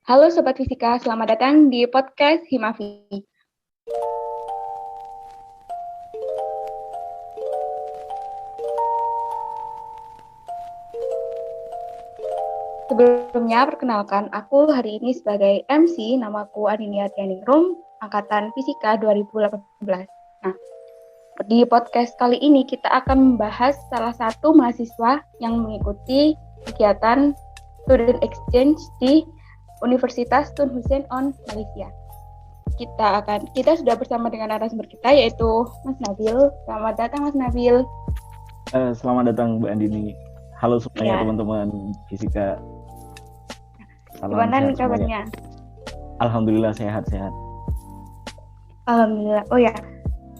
Halo Sobat Fisika, selamat datang di podcast Himafi. Sebelumnya, perkenalkan, aku hari ini sebagai MC, namaku Adinia Tianingrum, Angkatan Fisika 2018. Nah, di podcast kali ini kita akan membahas salah satu mahasiswa yang mengikuti kegiatan Student Exchange di Universitas Tun Hussein on Malaysia. Kita sudah bersama dengan narasumber kita yaitu Mas Nabil. Selamat datang Mas Nabil. Selamat datang Mbak Andini. Halo semuanya teman-teman fisika. Gimana kabarnya? Alhamdulillah sehat-sehat. Alhamdulillah. Oh ya,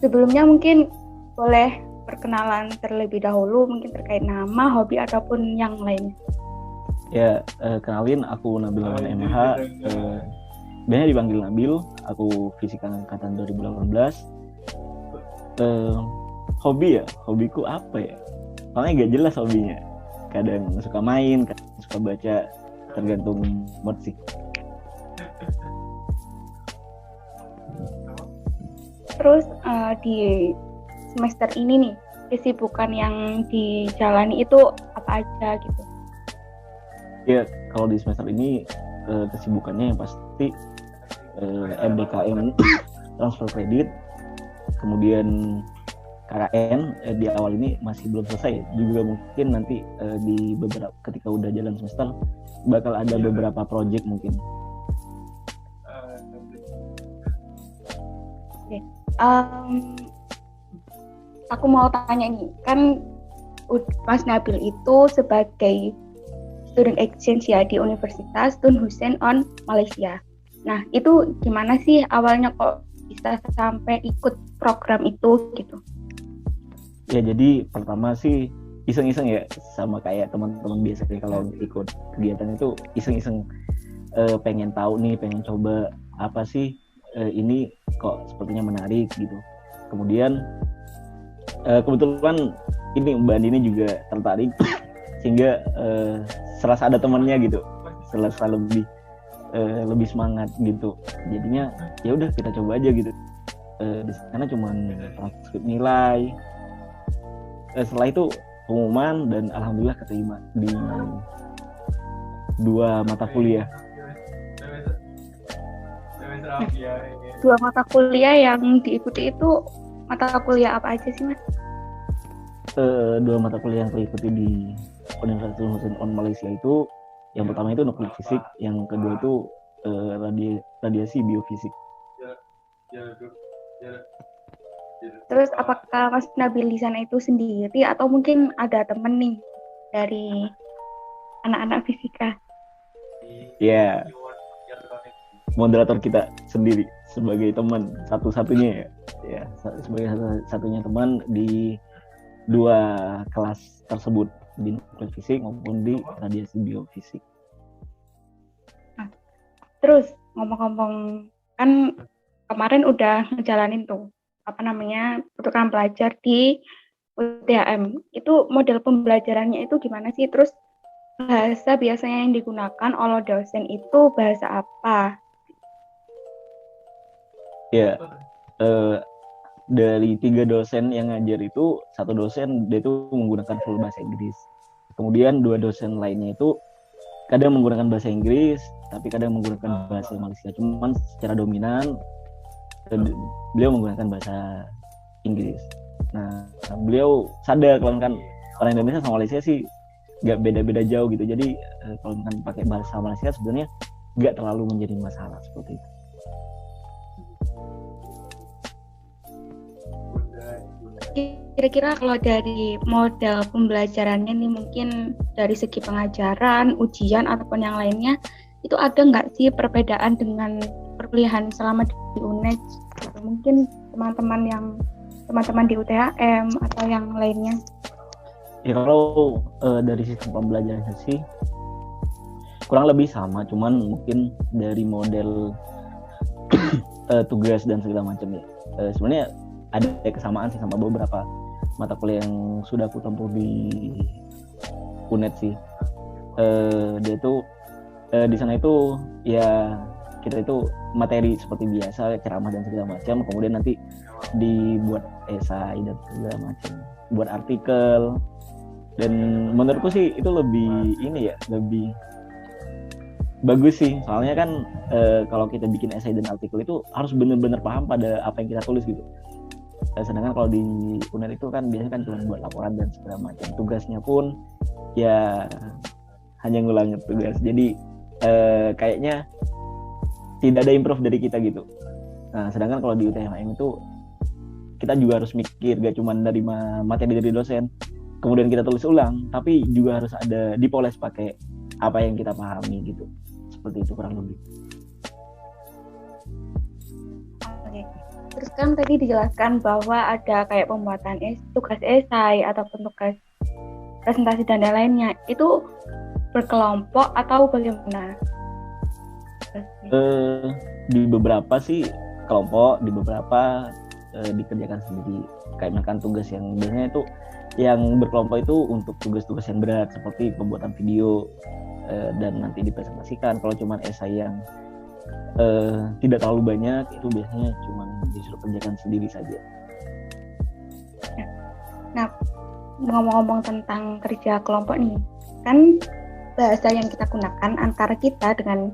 sebelumnya mungkin boleh perkenalan terlebih dahulu mungkin terkait nama, hobi ataupun yang lainnya. Ya, kenalin aku Nabil Lawan MH. Biasanya dipanggil Nabil. Aku fisika angkatan 2018. Hobi ya, hobiku apa ya? Soalnya gak jelas hobinya. Kadang suka main, kadang suka baca, tergantung mood sih. Terus di semester ini nih, kesibukan yang dijalani itu apa aja gitu? Ya, kalau di semester ini kesibukannya yang pasti MBKM transfer kredit, kemudian KKN di awal ini masih belum selesai, juga mungkin nanti di beberapa ketika udah jalan semester bakal ada beberapa project mungkin. Okay. Aku mau tanya nih, kan Mas Nabil itu sebagai student exchange ya di Universitas Tun Hussein on Malaysia. Nah, itu gimana sih awalnya kok bisa sampai ikut program itu gitu? Ya, jadi pertama sih iseng-iseng ya, sama kayak teman-teman biasanya kalau ikut kegiatan itu iseng-iseng, pengen tahu nih, pengen coba apa sih ini kok sepertinya menarik gitu. Kemudian kebetulan ini Mbak Andini juga tertarik sehingga serasa ada temannya gitu, serasa lebih semangat gitu. Jadinya ya udah kita coba aja gitu. Di sana cuma transkrip nilai. Setelah itu pengumuman dan alhamdulillah keterima di 2 mata kuliah. 2 mata kuliah yang diikuti itu mata kuliah apa aja sih Mas? 2 mata kuliah yang terikuti di Universitas Tun Hussein on Malaysia itu, yang pertama itu nuklir fisik, yang kedua itu radiasi biofisik. Terus apakah Mas Nabil di sana itu sendiri atau mungkin ada temen nih dari anak-anak fisika? Ya, moderator kita sendiri sebagai teman satu-satunya ya, sebagai satu-satunya teman di 2 kelas tersebut, di nuklir fisik maupun di radiasi biofisik. Nah, terus ngomong-ngomong, kan kemarin udah ngejalanin tuh pertukaran pelajar di UTHM. Itu model pembelajarannya itu gimana sih? Terus bahasa biasanya yang digunakan oleh dosen itu bahasa apa? Ya, dari 3 dosen yang ngajar itu, 1 dosen dia itu menggunakan full bahasa Inggris. Kemudian 2 dosen lainnya itu kadang menggunakan bahasa Inggris, tapi kadang menggunakan bahasa Malaysia. Cuman secara dominan beliau menggunakan bahasa Inggris. Nah, beliau sadar kalau kan orang Indonesia sama Malaysia sih nggak beda-beda jauh gitu. Jadi kalau kan pakai bahasa Malaysia sebenarnya nggak terlalu menjadi masalah seperti itu. Kira-kira kalau dari model pembelajarannya nih, mungkin dari segi pengajaran, ujian ataupun yang lainnya, itu ada nggak sih perbedaan dengan perkuliahan selama di UNED? Mungkin teman-teman di UTHM atau yang lainnya? Ya, kalau dari sistem pembelajarannya sih kurang lebih sama, cuman mungkin dari model tugas dan segala macam ya. Sebenarnya ada kesamaan sih sama beberapa mata kuliah yang sudah aku tempuh di UNED sih. Dia tuh di sana itu ya kita itu materi seperti biasa, ceramah dan segala macam, kemudian nanti dibuat esai dan segala macam, buat artikel. Dan menurutku sih itu lebih ini ya, lebih bagus sih, soalnya kan kalau kita bikin esai dan artikel itu harus benar-benar paham pada apa yang kita tulis gitu. Sedangkan kalau di UNER itu kan biasanya kan cuma buat laporan dan segala macam, tugasnya pun ya hanya ngulangin tugas, jadi kayaknya tidak ada improve dari kita gitu. Nah sedangkan kalau di UTHM itu kita juga harus mikir, gak cuma dari materi dari dosen kemudian kita tulis ulang, tapi juga harus ada dipoles pakai apa yang kita pahami gitu. Seperti itu kurang lebih. Oke. Terus kan tadi dijelaskan bahwa ada kayak pembuatan tugas esai ataupun tugas presentasi dan lainnya. Itu berkelompok atau bagaimana? Di beberapa sih kelompok, di beberapa dikerjakan sendiri. Kayak misalkan tugas yang biasanya itu yang berkelompok itu untuk tugas-tugas yang berat seperti pembuatan video dan nanti dipresentasikan. Kalau cuma esai yang tidak terlalu banyak, itu biasanya cuma disuruh kerjakan sendiri saja. Nah, ngomong-ngomong tentang kerja kelompok nih, kan bahasa yang kita gunakan antara kita dengan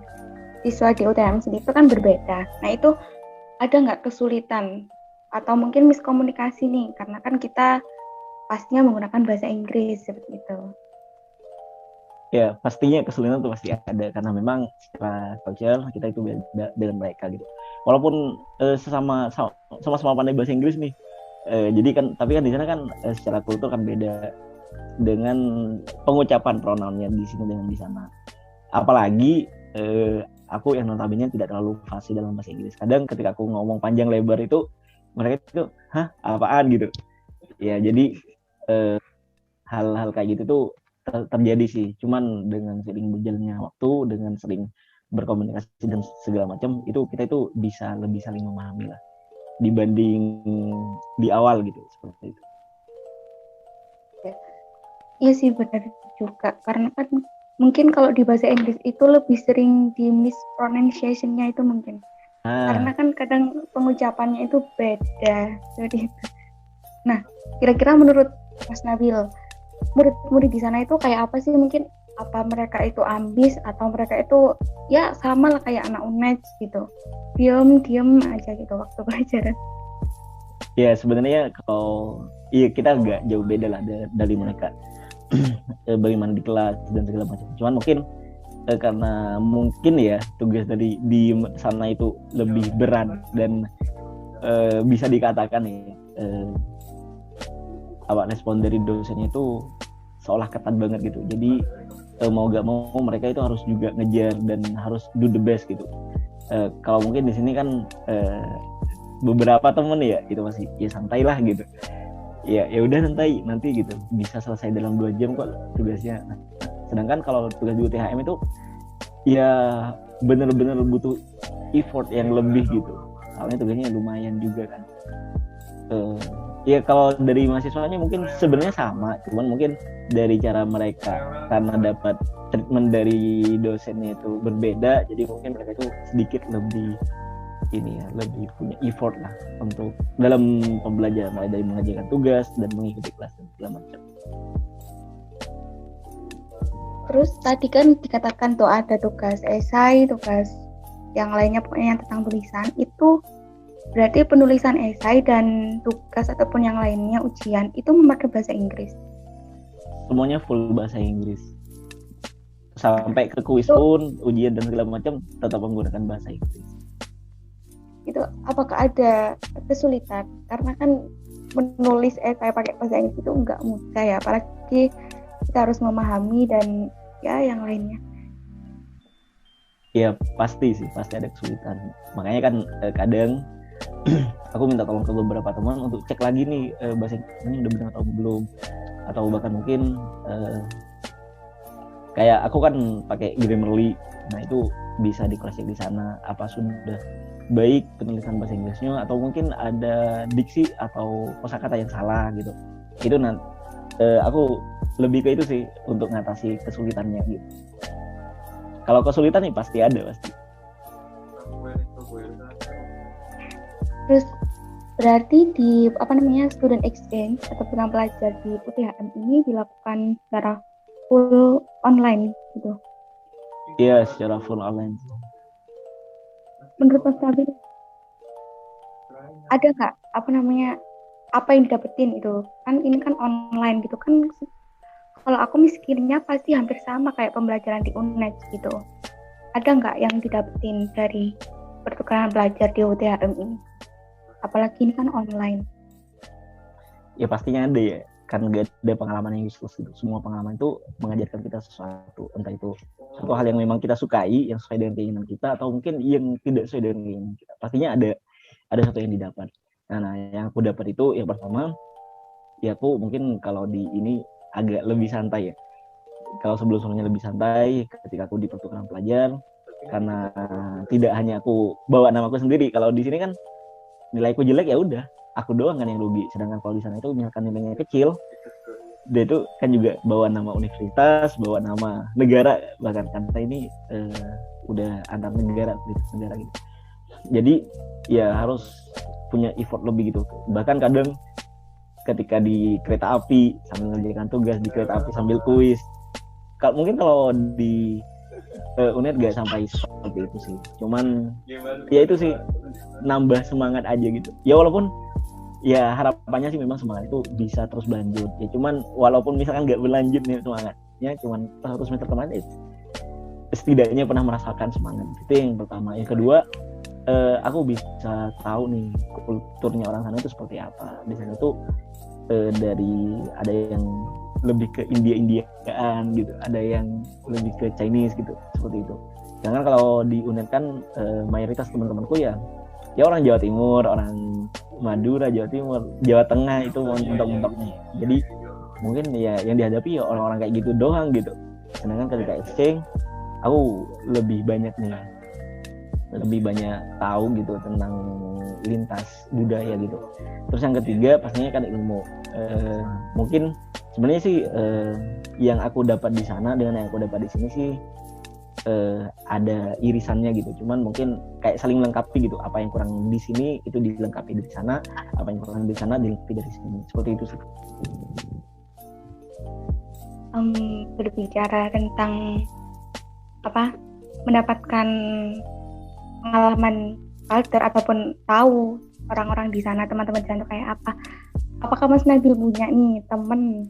siswa di UTM sendiri itu kan berbeda. Nah, itu ada nggak kesulitan atau mungkin miskomunikasi nih, karena kan kita pastinya menggunakan bahasa Inggris seperti itu. Ya pastinya kesulitan itu pasti ada, karena memang secara culture kita itu beda dengan mereka gitu. Walaupun sama-sama pandai bahasa Inggris nih, jadi kan tapi kan di sana kan secara kultur kan beda dengan pengucapan pronounnya di sini dengan di sana. Apalagi aku yang notabene tidak terlalu fasih dalam bahasa Inggris. Kadang ketika aku ngomong panjang lebar itu mereka itu hah apaan gitu. Ya jadi hal-hal kayak gitu tuh terjadi sih. Cuman dengan sering berjalannya waktu, dengan sering berkomunikasi dan segala macam, itu kita itu bisa lebih saling memahami lah dibanding di awal gitu, seperti itu. Iya sih benar juga, karena kan mungkin kalau di bahasa Inggris itu lebih sering di mispronunciation-nya itu mungkin. Karena kan kadang pengucapannya itu beda seperti itu. Nah, kira-kira menurut Mas Nabil, murid-murid di sana itu kayak apa sih? Mungkin apa mereka itu ambis atau mereka itu ya sama lah kayak anak UNED gitu, diem aja gitu waktu pelajaran. Ya sebenarnya kalau kita agak jauh beda lah dari mereka bagaimana di kelas dan segala macam. Cuman mungkin karena mungkin ya tugas dari di sana itu lebih berat dan bisa dikatakan ya respon dari dosennya itu seolah ketat banget gitu. Jadi mau gak mau mereka itu harus juga ngejar dan harus do the best gitu. Kalau mungkin di sini kan beberapa temen ya itu masih ya santai lah gitu. Ya udah nanti gitu bisa selesai dalam 2 jam kok tugasnya. Nah, sedangkan kalau tugas di UTHM itu ya benar-benar butuh effort yang lebih gitu. Soalnya tugasnya lumayan juga kan. Ya kalau dari mahasiswanya mungkin sebenarnya sama, cuman mungkin dari cara mereka karena dapat treatment dari dosennya itu berbeda, jadi mungkin mereka itu sedikit lebih lebih punya effort lah untuk dalam pembelajaran, mulai dari mengerjakan tugas dan mengikuti kelas dan segala macam. Terus tadi kan dikatakan tuh ada tugas esai, tugas yang lainnya pokoknya yang tentang tulisan itu. Berarti penulisan esai dan tugas ataupun yang lainnya ujian itu memakai bahasa Inggris? Semuanya full bahasa Inggris. Sampai ke kuis pun, ujian dan segala macam tetap menggunakan bahasa Inggris. Itu apakah ada kesulitan? Karena kan menulis esai pakai bahasa Inggris itu nggak mudah ya, apalagi kita harus memahami dan ya yang lainnya. Ya pasti ada kesulitan. Makanya kan kadang aku minta tolong ke beberapa teman untuk cek lagi nih bahasa ini udah benar atau belum, atau bahkan mungkin kayak aku kan pakai Grammarly, nah itu bisa di cross check di sana apa sudah baik penulisan bahasa Inggrisnya, atau mungkin ada diksi atau kosakata yang salah gitu. Itu aku lebih ke itu sih untuk ngatasi kesulitannya gitu. Kalau kesulitan nih pasti ada pasti. Terus berarti di student exchange atau program pelajar di UTHM ini dilakukan secara full online gitu. Iya, secara full online. Menurut Mas Nabil, ada nggak apa yang didapetin itu? Kan ini kan online gitu kan. Kalau aku mikirnya pasti hampir sama kayak pembelajaran di UNED gitu. Ada nggak yang didapetin dari pertukaran belajar di UTHM ini? Apalagi ini kan online. Ya pastinya ada ya, kan gak ada pengalaman yang useless gitu. Semua pengalaman itu mengajarkan kita sesuatu, entah itu satu hal yang memang kita sukai, yang sesuai dengan keinginan kita, atau mungkin yang tidak sesuai dengan keinginan kita. Pastinya ada satu yang didapat. Nah, yang aku dapat itu yang pertama, ya aku mungkin kalau di ini agak lebih santai ya. Kalau sebelum-sebelumnya lebih santai, ketika aku di pertukaran pelajar, karena tidak hanya aku bawa namaku sendiri. Kalau di sini kan nilaiku jelek ya udah, aku doang kan yang rugi. Sedangkan kalau di sana itu misalkan nilainya kecil, dia itu kan juga bawa nama universitas, bawa nama negara, bahkan karena ini udah antar negara gitu. Jadi ya harus punya effort lebih gitu. Bahkan kadang ketika di kereta api sambil mengerjakan tugas di kereta api sambil kuis. Mungkin kalau di UNED gak sampai seperti itu sih. Cuman ya itu sih nambah semangat aja gitu. Ya walaupun ya harapannya sih memang semangat itu bisa terus berlanjut. Ya cuman walaupun misalkan gak berlanjut nih semangatnya cuman 100 meter kemarin itu setidaknya pernah merasakan semangat. Itu yang pertama. Yang kedua, aku bisa tahu nih kulturnya orang sana itu seperti apa. Di sana tuh dari ada yang lebih ke India-Indiaan gitu, ada yang lebih ke Chinese gitu, seperti itu. Sedangkan kalau di UNED kan mayoritas teman-temanku ya orang Jawa Timur, orang Madura, Jawa Timur, Jawa Tengah itu mentok-mentoknya. Jadi mungkin ya yang dihadapi ya orang-orang kayak gitu doang gitu. Sedangkan ketika exchange, aku lebih banyak tahu gitu tentang lintas budaya gitu. Terus yang ketiga pastinya kan ilmu. Mungkin sebenarnya sih yang aku dapat di sana dengan yang aku dapat di sini sih ada irisannya gitu. Cuman mungkin kayak saling melengkapi gitu. Apa yang kurang di sini itu dilengkapi dari sana, apa yang kurang di sana dilengkapi dari sini. Seperti itu sih. Berbicara tentang mendapatkan pengalaman culture ataupun tahu orang-orang di sana, teman-teman di sana kayak apa. Apakah Mas Nabil punya nih temen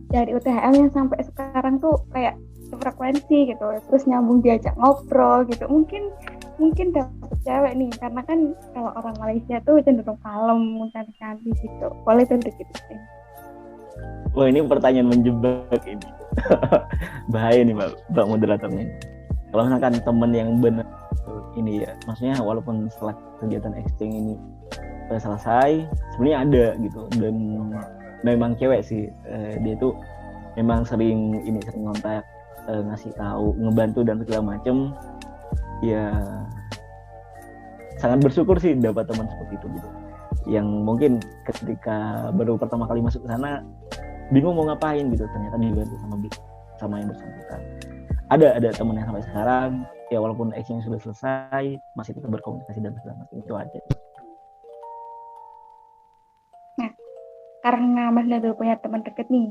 dari UTHM yang sampai sekarang tuh kayak frekuensi gitu, terus nyambung diajak ngobrol gitu, mungkin dapet cewek nih, karena kan kalau orang Malaysia tuh cenderung kalem, cantik-cantik gitu, boleh tuh gitu. Wah, ini pertanyaan menjebak ini. Bahaya nih Mbak moderatornya. Kalau misalkan temen yang benar ini ya, maksudnya walaupun setelah kegiatan exchange ini selesai, sebenarnya ada gitu, dan memang cewek sih, dia tuh memang sering ngontak, ngasih tahu, ngebantu dan segala macem. Ya sangat bersyukur sih dapat teman seperti itu gitu, yang mungkin ketika baru pertama kali masuk ke sana bingung mau ngapain gitu, ternyata dibantu sama yang bersangkutan. Ada teman yang sampai sekarang ya walaupun exchange sudah selesai masih tetap berkomunikasi dan segala macam, itu aja. Nah, karena Mas Nabil punya teman deket nih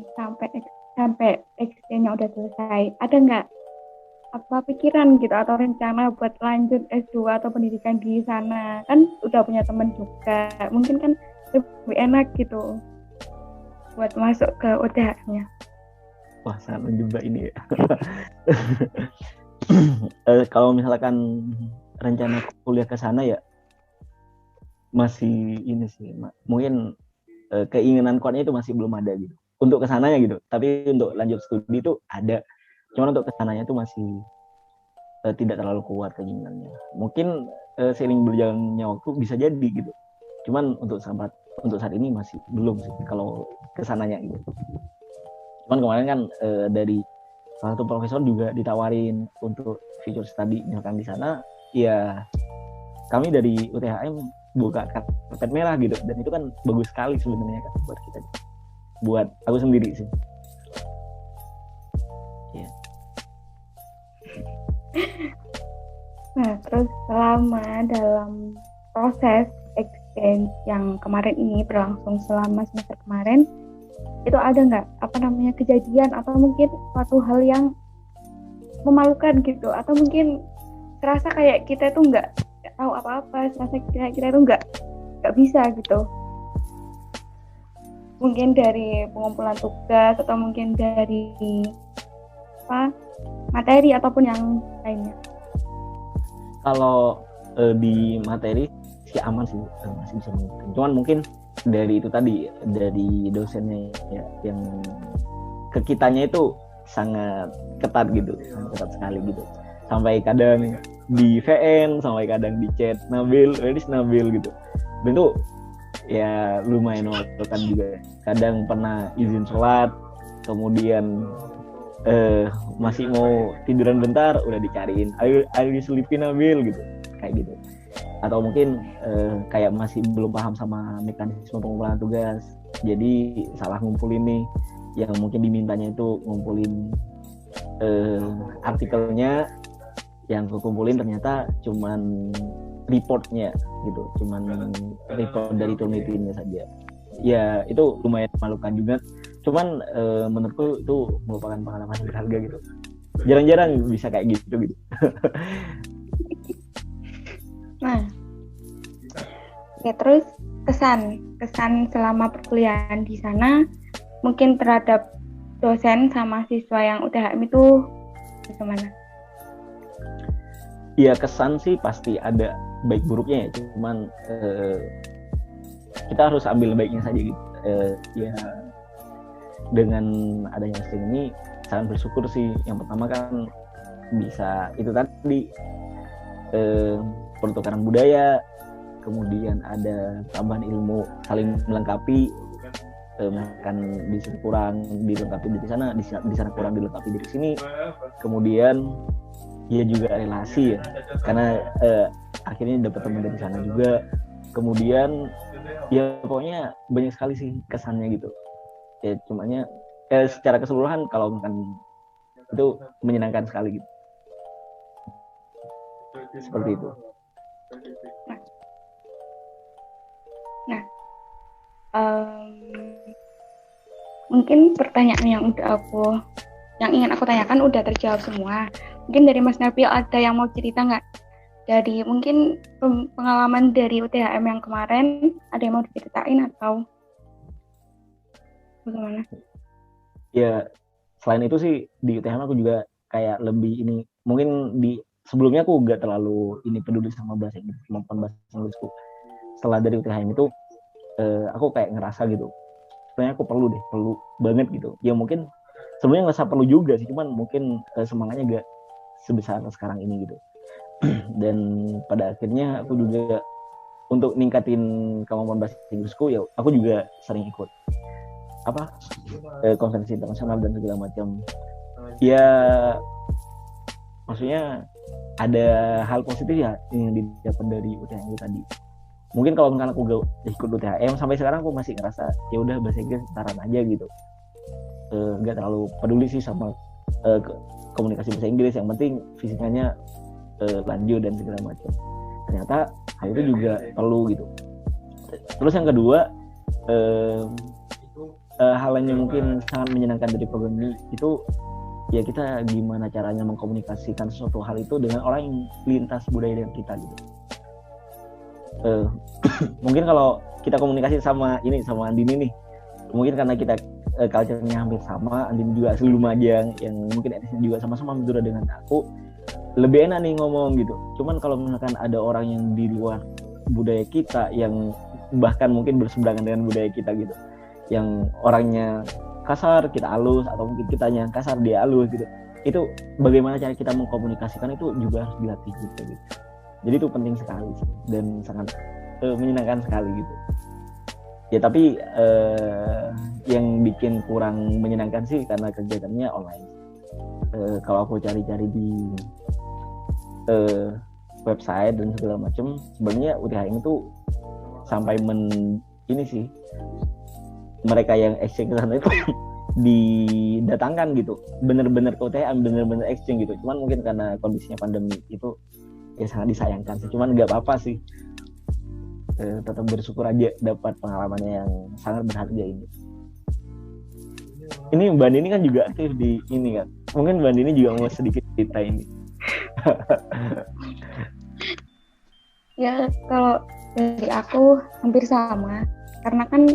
sampai exchange-nya udah selesai, ada nggak pikiran gitu atau rencana buat lanjut S2 atau pendidikan di sana? Kan udah punya teman juga, mungkin kan lebih enak gitu buat masuk ke UTH-nya. Wah, sangat menjebak ini ya. Kalau misalkan rencana kuliah ke sana ya masih ini sih, mungkin keinginan kuatnya itu masih belum ada gitu untuk kesananya gitu. Tapi untuk lanjut studi itu ada, cuman untuk kesananya itu masih tidak terlalu kuat keinginannya. Mungkin seiring berjalannya waktu bisa jadi gitu. Cuman untuk saat ini masih belum sih kalau kesananya gitu. Cuman kemarin kan dari salah satu profesor juga ditawarin untuk future study misalkan di sana, ya kami dari UTHM buka karpet merah gitu, dan itu kan bagus sekali sebenarnya kan buat kita, buat aku sendiri sih. Nah, terus selama dalam proses exchange yang kemarin ini berlangsung selama semester kemarin, itu ada nggak kejadian atau mungkin suatu hal yang memalukan gitu, atau mungkin terasa kayak kita itu nggak tahu apa-apa, terasa kita itu nggak bisa gitu, mungkin dari pengumpulan tugas atau mungkin dari materi ataupun yang lainnya. Kalau di materi sih aman sih, masih bisa mengikuti. Cuman mungkin dari itu tadi, dari dosennya ya, yang ke kitanya itu sangat ketat gitu, sangat ketat sekali gitu. Sampai kadang di VN, sampai kadang di chat Nabil gitu. Dan itu ya lumayan memalukan juga. Kadang pernah izin sholat, kemudian masih mau tiduran bentar udah dicariin, ayo diselipin Nabil gitu, kayak gitu. Atau mungkin kayak masih belum paham sama mekanisme pengumpulan tugas, jadi salah ngumpulin nih, yang mungkin dimintanya itu ngumpulin artikelnya, yang kumpulin ternyata cuman reportnya gitu, cuman report dari Turnitinnya saja. Ya itu lumayan memalukan juga, cuman menurutku itu merupakan pengalaman yang berharga gitu, jarang-jarang bisa kayak gitu. Nah, ya terus kesan selama perkuliahan di sana mungkin terhadap dosen sama siswa yang UTHM itu bagaimana? Ya kesan sih pasti ada baik buruknya ya, cuman kita harus ambil baiknya saja gitu. Ya dengan adanya stream ini sangat bersyukur sih. Yang pertama kan bisa itu tadi pertukaran budaya, kemudian ada tambahan ilmu saling melengkapi, kan di sini kurang dilengkapi di sana, di sana kurang dilengkapi dari sini. Kemudian ya juga relasi ya, karena akhirnya dapat teman dari sana juga. Kemudian ya pokoknya banyak sekali sih kesannya gitu ya, cumanya secara keseluruhan kalau misalkan itu menyenangkan sekali gitu, seperti itu. Nah, mungkin pertanyaan yang ingin aku tanyakan udah terjawab semua. Mungkin dari Mas Nabil ada yang mau cerita nggak? Dari mungkin pengalaman dari UTHM yang kemarin, ada yang mau diceritain atau bagaimana? Ya selain itu sih di UTHM aku juga kayak lebih ini, mungkin di sebelumnya aku nggak terlalu ini peduli sama bahasa Inggris, kemampuan bahasa Inggrisku. Setelah dari UTHM itu aku kayak ngerasa gitu, sebenarnya aku perlu banget gitu. Ya mungkin sebenarnya nggak perlu juga sih, cuman mungkin semangatnya gak sebesar sekarang ini gitu. Dan pada akhirnya aku juga untuk ningkatin kemampuan bahasa Inggrisku, ya aku juga sering ikut konferensi internasional dan segala macam. Ya maksudnya ada hal positif ya yang didapat dari UTHM tadi. Mungkin kalau misalkan aku gak ikut UTHM sampai sekarang aku masih ngerasa ya udah bahasa Inggris setaran aja gitu, gak terlalu peduli sih sama komunikasi bahasa Inggris, yang penting fisikanya lanjut dan segala macam. Ternyata hal itu juga perlu gitu. Terus yang kedua, hal yang mungkin sangat menyenangkan dari program ini itu ya kita gimana caranya mengkomunikasikan sesuatu hal itu dengan orang yang lintas budaya dengan kita gitu. Mungkin kalau kita komunikasi sama Andini nih, mungkin karena kita culture-nya hampir sama, Andini juga asli Lumajang, yang mungkin etnisnya juga sama-sama Madura dengan aku, lebih enak nih ngomong gitu. Cuman kalau misalkan ada orang yang di luar budaya kita, yang bahkan mungkin berseberangan dengan budaya kita gitu, yang orangnya kasar kita halus, atau mungkin kitanya kasar dia halus gitu, itu bagaimana cara kita mengkomunikasikan itu juga harus dilatih gitu. Jadi itu penting sekali sih, dan sangat menyenangkan sekali gitu. Ya tapi yang bikin kurang menyenangkan sih karena kegiatannya online. Kalau aku cari-cari di website dan segala macam, sebenarnya UTHM itu sampai ini sih, mereka yang exchange ke sana itu didatangkan gitu, bener-bener ke UTHM, bener-bener exchange gitu. Cuman mungkin karena kondisinya pandemi itu ya sangat disayangkan sih. Cuman nggak apa-apa sih. Tetap bersyukur aja dapat pengalamannya yang sangat berharga ini. Ini Mbak Nini kan juga aktif di ini kan. Mungkin Mbak Nini juga mau sedikit cerita ini. Ya, kalau dari aku hampir sama. Karena kan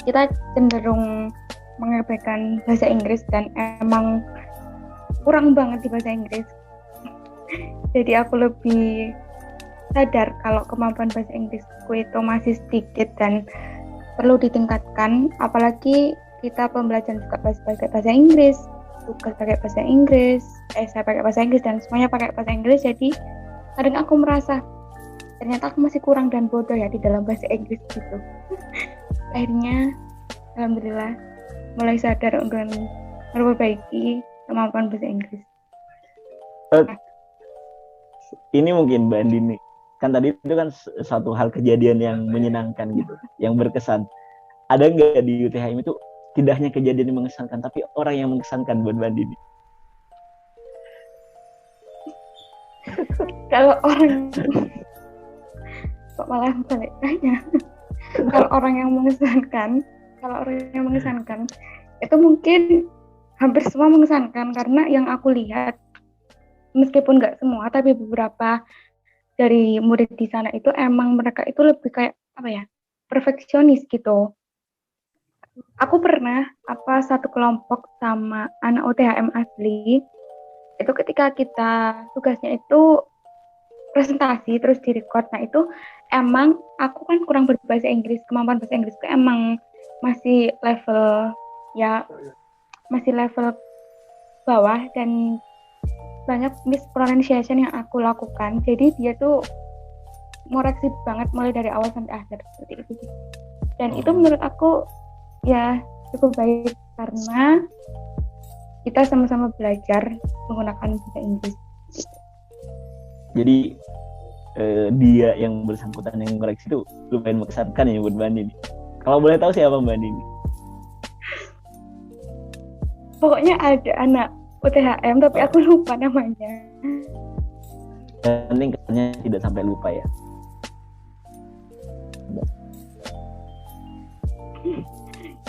kita cenderung mengabaikan bahasa Inggris dan emang kurang banget di bahasa Inggris. Jadi aku lebih sadar kalau kemampuan bahasa Inggrisku itu masih sedikit dan perlu ditingkatkan, apalagi kita pembelajaran juga pakai bahasa Inggris, tugas pakai bahasa Inggris, saya pakai bahasa Inggris dan semuanya pakai bahasa Inggris. Jadi kadang aku merasa ternyata aku masih kurang dan bodoh ya di dalam bahasa Inggris gitu. Akhirnya alhamdulillah mulai sadar untuk memperbaiki kemampuan bahasa Inggris. Ini mungkin Mbak Andini, kan tadi itu kan satu hal kejadian yang menyenangkan gitu, yang berkesan. Ada nggak di UTHM itu tidak hanya kejadian yang mengesankan, tapi orang yang mengesankan buat Mbak Andini? Kalau orang kok malah balik tanya. Kalau orang yang mengesankan itu mungkin hampir semua mengesankan, karena yang aku lihat meskipun nggak semua tapi beberapa dari murid di sana itu emang mereka itu lebih kayak apa ya, perfeksionis gitu. Aku pernah satu kelompok sama anak UTHM asli itu, ketika kita tugasnya itu presentasi terus direcord. Nah itu emang aku kan kurang berbahasa Inggris, kemampuan bahasa Inggrisku emang masih level bawah dan banyak mispronunciation yang aku lakukan. Jadi dia tuh ngoreksi banget mulai dari awal sampai akhir seperti itu. Dan itu menurut aku ya cukup baik karena kita sama-sama belajar menggunakan bahasa Inggris. Jadi dia yang bersangkutan yang ngoreksi itu lumayan mengesankan ya buat Mbak Nini. Kalau boleh tahu siapa Mbak Nini? Pokoknya ada anak UTHM tapi aku lupa namanya. Penting katanya tidak sampai lupa ya.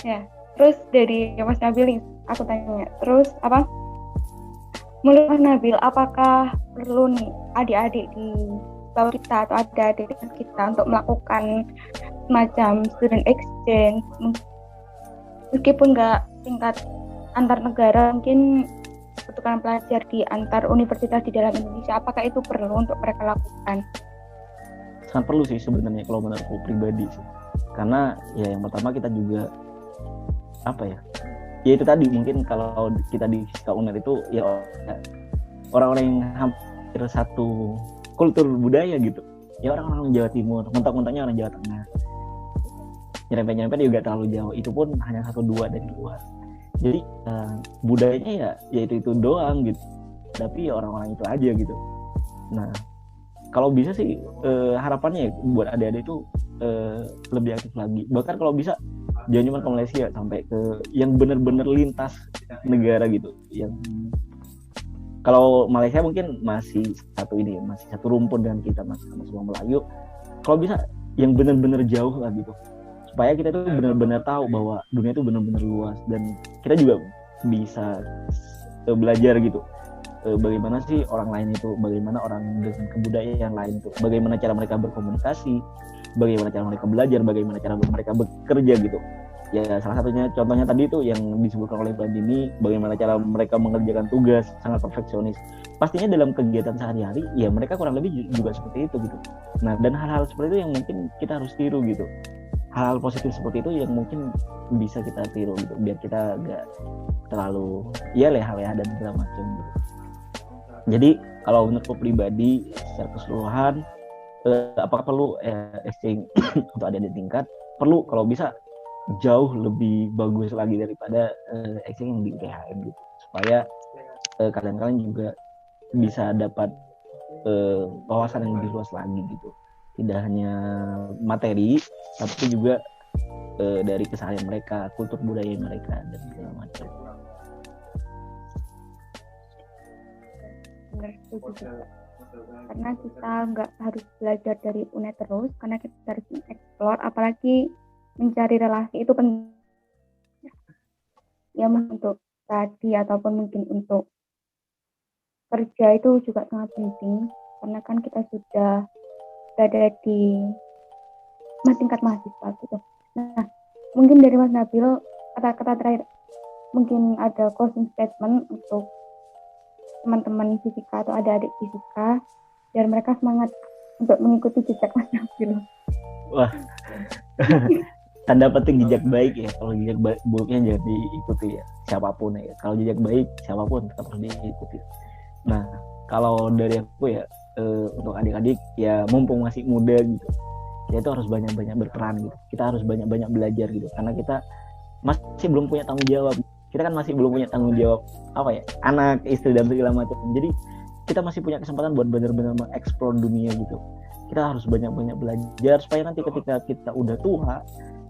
Ya, terus dari Mas Nabil aku tanya, terus apa? Menurut Mas Nabil, apakah perlu nih adik-adik di bawah kita atau ada adik kita untuk melakukan semacam student exchange, meskipun nggak tingkat antar negara, mungkin pertukaran pelajar di antar universitas di dalam Indonesia, apakah itu perlu untuk mereka lakukan? Sangat perlu sih sebenarnya kalau menurutku pribadi sih. Karena ya yang pertama kita juga apa ya itu tadi, mungkin kalau kita di Fisika UNER itu ya orang-orang yang hampir satu kultur budaya gitu, ya orang-orang Jawa Timur, mentok-mentoknya orang Jawa Tengah, nyerempet-nyerempet juga terlalu jauh, itu pun hanya 1-2 dari luar. Jadi budayanya ya itu doang gitu, tapi ya orang-orang itu aja gitu. Nah kalau bisa sih harapannya ya buat adik-adik itu lebih aktif lagi, bahkan kalau bisa jangan cuma ke Malaysia, sampai ke yang benar-benar lintas negara gitu. Yang kalau Malaysia mungkin masih satu rumpun dengan kita, masih sama-sama Melayu. Kalau bisa yang benar-benar jauh lah gitu, supaya kita tuh benar-benar tahu bahwa dunia itu benar-benar luas dan kita juga bisa belajar gitu. Bagaimana sih orang lain itu, bagaimana orang dengan kebudayaan lain itu, bagaimana cara mereka berkomunikasi, bagaimana cara mereka belajar, bagaimana cara mereka bekerja gitu. Ya salah satunya contohnya tadi itu yang disebutkan oleh Mbak Dini, bagaimana cara mereka mengerjakan tugas sangat perfeksionis. Pastinya dalam kegiatan sehari-hari ya mereka kurang lebih juga seperti itu gitu. Nah dan hal-hal seperti itu yang mungkin kita harus tiru gitu. Hal-hal positif seperti itu yang mungkin bisa kita tiru gitu, biar kita gak terlalu leha-leha dan segala macam gitu. Jadi kalau menurutku pribadi secara keseluruhan, apakah perlu exchange untuk adik-adik tingkat? Perlu, kalau bisa jauh lebih bagus lagi daripada exchange yang di UTHM gitu, supaya kalian-kalian juga bisa dapat wawasan yang lebih luas lagi gitu, tidak hanya materi tapi juga dari keseharian mereka, kultur budaya mereka dan segala macam. Benar, setuju. karena kita nggak harus belajar dari UNED terus, karena kita harus explore, apalagi mencari relasi itu penting ya, untuk tadi ataupun mungkin untuk kerja itu juga sangat penting, karena kan kita sudah berada di tingkat mahasiswa gitu. Nah, mungkin dari Mas Nabil, kata-kata terakhir, mungkin ada closing statement untuk teman-teman fisika atau adik-adik fisika biar mereka semangat untuk mengikuti jejak Mas Nabil. Wah, tanda petik jejak baik ya. Kalau jejak buruknya jangan diikuti ya, siapapun ya. Kalau jejak baik siapapun tetap harus diikuti. Nah, kalau dari aku ya, untuk adik-adik ya, mumpung masih muda gitu, kita itu harus banyak-banyak berperan gitu. Kita harus banyak-banyak belajar gitu, karena kita masih belum punya tanggung jawab. Kita kan masih belum punya tanggung jawab anak, istri dan segala macam. Jadi kita masih punya kesempatan buat benar-benar mengeksplor dunia gitu. Kita harus banyak-banyak belajar supaya nanti ketika kita udah tua,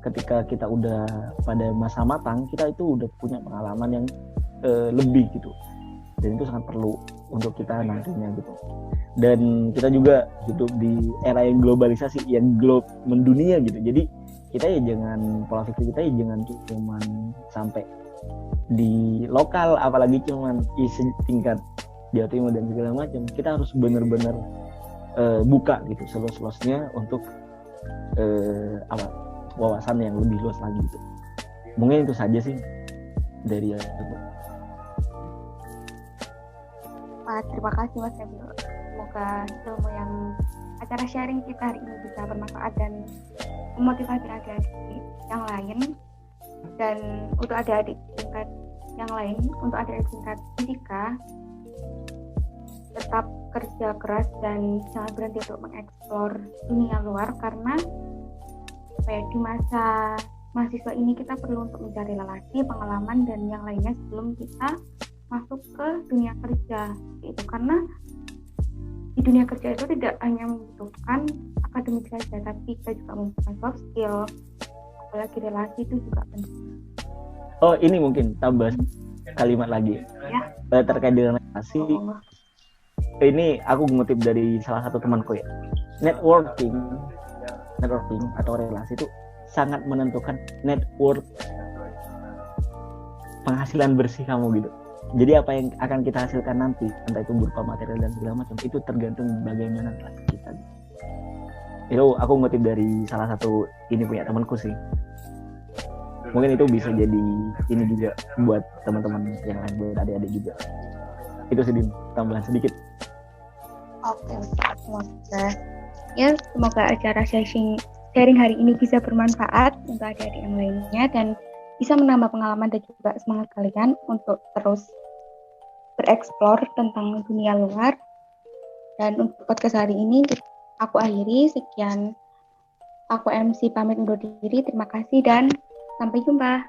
ketika kita udah pada masa matang, kita itu udah punya pengalaman yang lebih gitu. Dan itu sangat perlu untuk kita nantinya gitu. Dan kita juga hidup di era yang globalisasi, yang mendunia gitu. Jadi kita ya jangan, pola pikir kita ya jangan cuman sampai di lokal, apalagi cuman tingkat Jawa Timur dan segala macam. Kita harus benar-benar buka gitu seluas-luasnya untuk wawasan yang lebih luas lagi gitu. Mungkin itu saja sih dari aku. Terima kasih Mas Nabil. Semoga ilmu yang acara sharing kita hari ini bisa bermanfaat dan memotivasi adik-adik yang lain, dan untuk adik-adik tingkat yang lain, untuk adik-adik tingkat fisika, tetap kerja keras dan jangan berhenti untuk mengeksplor dunia luar, karena di masa mahasiswa ini kita perlu untuk mencari relasi, pengalaman dan yang lainnya sebelum kita masuk ke dunia kerja itu. Karena di dunia kerja itu tidak hanya membutuhkan akademik saja, tapi kita juga membutuhkan soft skill, apalagi relasi itu juga penting. Oh, ini mungkin tambah kalimat lagi ya, terkait dengan relasi. Ini aku ngutip dari salah satu temanku ya. Networking atau relasi itu sangat menentukan net worth, penghasilan bersih kamu gitu. Jadi apa yang akan kita hasilkan nanti, entah itu berupa material dan segala macam, itu tergantung bagaimana relasi kita. Itu aku ngutip dari salah satu ini punya temanku sih. Mungkin itu bisa jadi ini juga buat teman-teman yang lain, buat adik-adik juga. Itu sedikit tambahan sedikit. Oke. Semoga acara sharing hari ini bisa bermanfaat untuk adik-adik yang lainnya dan bisa menambah pengalaman dan juga semangat kalian untuk terus bereksplor tentang dunia luar. Dan untuk podcast hari ini aku akhiri. Sekian, aku MC pamit undur diri. Terima kasih dan sampai jumpa.